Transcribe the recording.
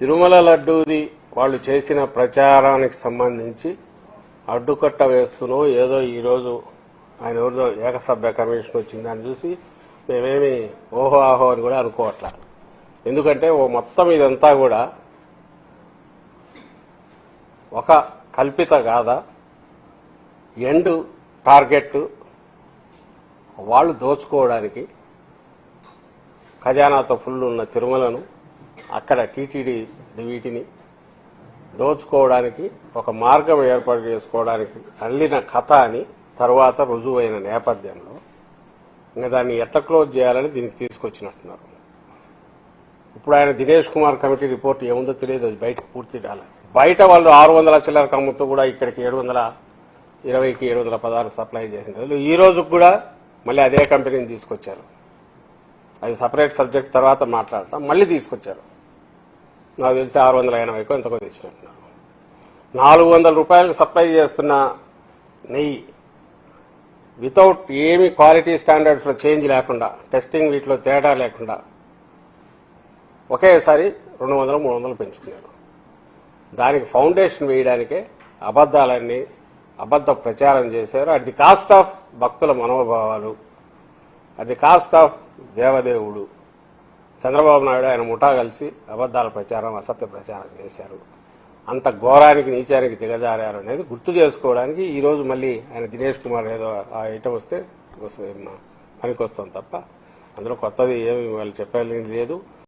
తిరుమల లడ్డూది వాళ్ళు చేసిన ప్రచారానికి సంబంధించి అడ్డుకట్ట వేస్తూనో ఏదో ఈరోజు ఆయన ఎవరిదో ఏకసభ్య కమిషన్ వచ్చిందని చూసి మేమేమి ఓహో ఆహో అని కూడా అనుకోవట్లా. ఎందుకంటే మొత్తం ఇదంతా కూడా ఒక కల్పిత గాథ, ఎండ్ టార్గెట్ వాళ్ళు దోచుకోవడానికి ఖజానాతో ఫుల్ ఉన్న తిరుమలను అక్కడ టీటీడీ వీటిని దోచుకోవడానికి ఒక మార్గం ఏర్పాటు చేసుకోవడానికి అల్లిన కథ అని తర్వాత రుజువైన నేపథ్యంలో ఇంకా దాన్ని ఎట్లా క్లోజ్ చేయాలని దీనికి తీసుకొచ్చినట్టున్నారు. ఇప్పుడు ఆయన దినేష్ కుమార్ కమిటీ రిపోర్ట్ ఏముందో తెలియదు, అది బయటకు పూర్తి రాలేదు. బయట వాళ్ళు 600 చిల్లర కమ్ముతూ కూడా ఇక్కడికి 720కి 716 సప్లై చేసింది. ఈ రోజు కూడా మళ్ళీ అదే కంపెనీని తీసుకొచ్చారు. అది సపరేట్ సబ్జెక్ట్ తర్వాత మాట్లాడతాం. మళ్ళీ తీసుకొచ్చారు. నాకు తెలిసి 680కో ఎంతకో తెచ్చినట్టున్నారు. 400 రూపాయలకు సప్లై చేస్తున్న నెయ్యి వితౌట్ ఏమి క్వాలిటీ స్టాండర్డ్స్లో చేంజ్ లేకుండా, టెస్టింగ్ వీటిలో తేడా లేకుండా ఒకేసారి 200-300 పెంచుకున్నారు. దానికి ఫౌండేషన్ వేయడానికే అబద్దాలన్నీ అబద్ద ప్రచారం చేశారు. అట్ ది కాస్ట్ ఆఫ్ భక్తుల మనోభావాలు, అట్ ది కాస్ట్ ఆఫ్ దేవదేవుడు. చంద్రబాబు నాయుడు ఆయన ముఠా కలిసి అబద్దాల ప్రచారం, అసత్య ప్రచారం చేశారు. అంత ఘోరానికి నీచానికి దిగజారారు అనేది గుర్తు చేసుకోవడానికి ఈరోజు మళ్ళీ ఆయన దినేష్ కుమార్ ఏదో ఆ ఐటమ్ వస్తే పనికొస్తాం తప్ప అందులో కొత్తది ఏమి వాళ్ళు చెప్పాలి లేదు.